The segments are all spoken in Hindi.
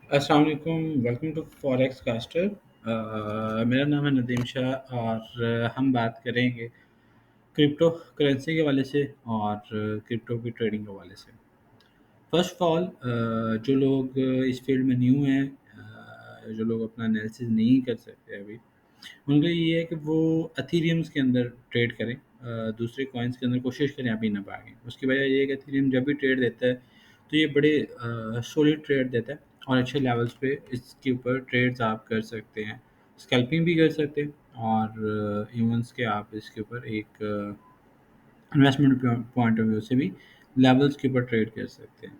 अस्सलाम वालेकुम। Welcome to forex caster. मेरा नाम है नदीम शाह और हम बात करेंगे क्रिप्टो करेंसी के हवाले से और क्रिप्टो की ट्रेडिंग के हवाले से। फर्स्ट ऑफ ऑल, जो लोग इस फील्ड में न्यू हैं, जो लोग अपना एनालिसिस नहीं कर सकते अभी, उनका ये है कि वो एथेरियम्स के अंदर ट्रेड करें। दूसरे कॉइन्स के अंदर कोशिश करें अभी ना भागें। उसकी वजह ये है कि एथेरियम जब भी ट्रेड देता है तो ये बड़े सॉलिड ट्रेड देता है और अच्छे लेवल्स पे इसके ऊपर ट्रेड्स आप कर सकते हैं। स्कैल्पिंग भी कर सकते हैं और इवंस के आप इसके ऊपर एक इन्वेस्टमेंट पॉइंट ऑफ व्यू से भी लेवल्स के ऊपर ट्रेड कर सकते हैं।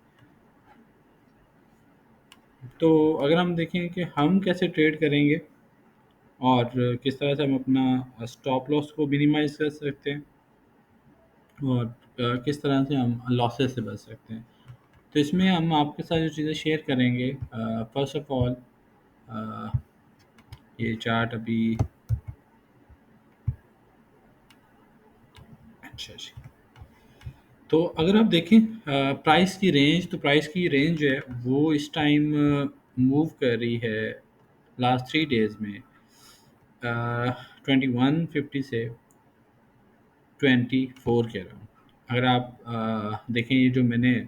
तो अगर हम देखें कि हम कैसे ट्रेड करेंगे और किस तरह से हम अपना स्टॉप लॉस को मिनिमाइज कर सकते हैं और किस तरह से हम लॉसेस से बच सकते हैं। तो इसमें हम आपके साथ जो चीज़ें शेयर करेंगे, फर्स्ट ऑफ ऑल ये चार्ट अभी। अच्छा जी। तो अगर आप देखें प्राइस की रेंज, तो प्राइस की रेंज जो है वो इस टाइम मूव कर रही है लास्ट 3 डेज में 2150 से 24 के अराउंड। अगर आप देखें, ये जो मैंने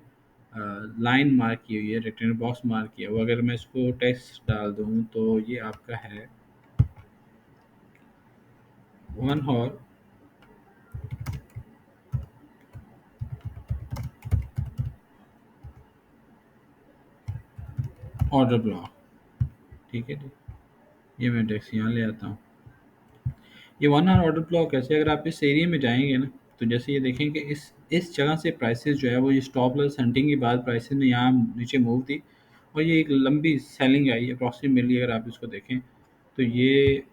लाइन मार्क की हुई है, रिटर्न बॉक्स मार्क किया हुआ, अगर मैं इसको टेक्स्ट डाल दूँ तो ये आपका है वन और ऑर्डर ब्लॉक। ठीक है जी। ये मैं टेक्स्ट यहाँ ले आता हूँ। ये 1 आवर ऑर्डर ब्लॉक ऐसे, अगर आप इस एरिया में जाएंगे ना, तो जैसे ये देखें कि इस जगह से प्राइसेस जो है वो ये स्टॉप लॉस हंटिंग के बाद प्राइसेस ने यहाँ नीचे मूव दी और ये एक लंबी सेलिंग आई अप्रॉक्सीमेटली। अगर आप इसको देखें तो ये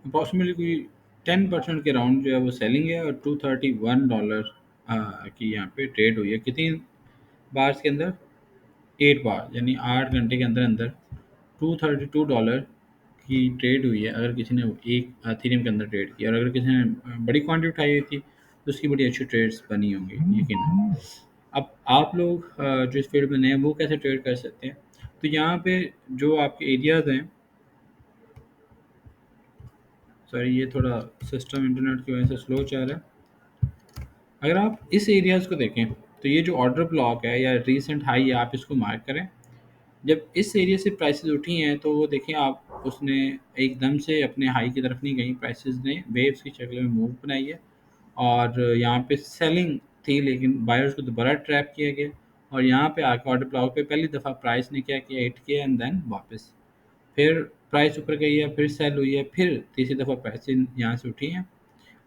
अप्रॉक्सीमेटली कोई 10% के राउंड जो है वो सेलिंग है और $231 की यहाँ पे ट्रेड हुई है। कितनी बार्स के अंदर? 8 बार, यानी 8 घंटे के अंदर अंदर $232 की ट्रेड हुई है। अगर किसी ने एक एथेरियम के अंदर ट्रेड किया और अगर किसी ने बड़ी क्वांटिटी उठाई हुई थी तो उसकी बड़ी अच्छी ट्रेड्स बनी होंगी, यकीन। अब आप लोग जो इस फील्ड में नए हैं वो कैसे ट्रेड कर सकते हैं? तो यहाँ पे जो आपके एरियाज़ हैं, सॉरी ये थोड़ा सिस्टम इंटरनेट की वजह से स्लो चल रहा है। अगर आप इस एरियाज़ को देखें तो ये जो ऑर्डर ब्लॉक है या रीसेंट हाई है, आप इसको मार्क करें। जब इस एरिया से प्राइसेस उठी हैं तो वो देखें आप, उसने एकदम से अपने हाई की तरफ नहीं गई, प्राइसेस ने वेव्स की शक्ल में मूव बनाई है और यहाँ पे सेलिंग थी लेकिन बायर्स को दोबारा ट्रैप किया गया और यहाँ पे आके ऑर्डर ब्लॉक पे पहली दफ़ा प्राइस ने क्या किया, हिट किया एंड देन वापस फिर प्राइस ऊपर गई है, फिर सेल हुई है, फिर तीसरी दफ़ा प्राइसेस यहाँ से उठी हैं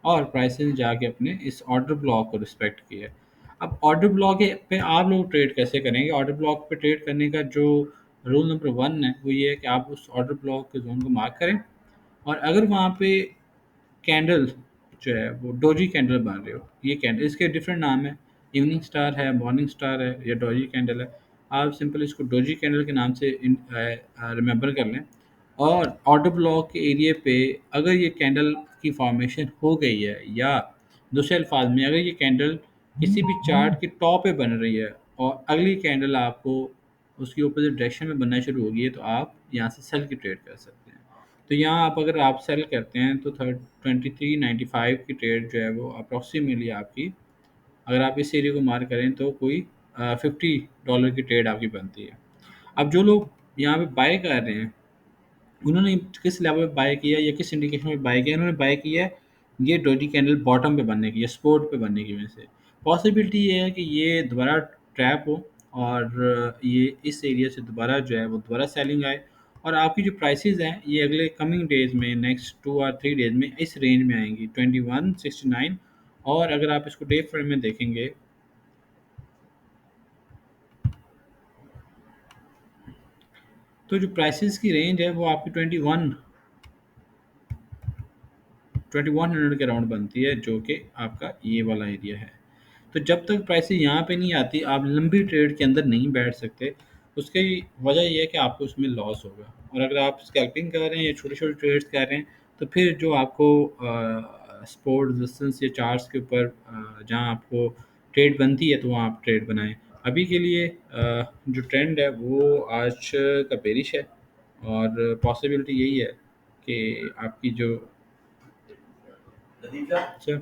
और प्राइसेस जाके अपने इस ऑर्डर ब्लॉक को रिस्पेक्ट किया है। अब ऑर्डर ब्लॉक पे आप लोग ट्रेड कैसे करेंगे? ऑर्डर ब्लॉक पे ट्रेड करने का जो रूल नंबर 1 है वो ये है कि आप उस ऑर्डर ब्लॉक के जोन को मार्क करें और अगर वहाँ पे कैंडल जो है वो डोजी कैंडल बन रहे हो, ये कैंडल, इसके डिफरेंट नाम है, इवनिंग स्टार है, मॉर्निंग स्टार है या डोजी कैंडल है। आप सिंपल इसको डोजी कैंडल के नाम से रिमेंबर कर लें और ऑर्डर ब्लॉक के एरिया पे अगर ये कैंडल की फॉर्मेशन हो गई है या दूसरे अल्फाज में अगर ये कैंडल किसी भी चार्ट के टॉप पे बन रही है और अगली कैंडल आपको उसकी अपोजिट डायरेक्शन में बनना शुरू होगी है तो आप यहाँ से सेल की ट्रेड कर सकते हैं। तो यहाँ आप अगर आप सेल करते हैं तो 2395 की ट्रेड जो है वो अप्रॉक्सीमेटली आपकी, अगर आप इस एरिया को मार्क करें तो कोई $50 की ट्रेड आपकी बनती है। अब जो लोग यहाँ पे बाय कर रहे हैं, उन्होंने किस लेवल पे बाय किया या किस इंडिकेशन में बाय किया? इन्होंने बाय किया है ये डोजी कैंडल बॉटम पे बनने की या सपोर्ट पे बनने की वजह से। पॉसिबिलिटी ये है कि ये दोबारा ट्रैप हो और ये इस एरिया से दोबारा जो है वो दोबारा सेलिंग आए और आपकी जो प्राइसेस हैं ये अगले कमिंग डेज में नेक्स्ट 2 और 3 डेज में इस रेंज में आएंगी 2169। और अगर आप इसको डे फ्रेम में देखेंगे तो जो प्राइसेस की रेंज है वो आपकी 2100 के अराउंड बनती है, जो कि आपका ये वाला एरिया है। तो जब तक प्राइसेस यहाँ पे नहीं आती आप लंबी ट्रेड के अंदर नहीं बैठ सकते। उसकी वजह ये है कि आपको उसमें लॉस होगा। और अगर आप स्कैल्पिंग कर रहे हैं या छोटे छोटे ट्रेड्स कर रहे हैं, तो फिर जो आपको सपोर्ट रेजिस्टेंस या चार्ट्स के ऊपर जहाँ आपको ट्रेड बनती है तो वहाँ आप ट्रेड बनाएं। अभी के लिए जो ट्रेंड है वो आज का बेरिश है, और पॉसिबिलिटी यही है कि आपकी जो अच्छा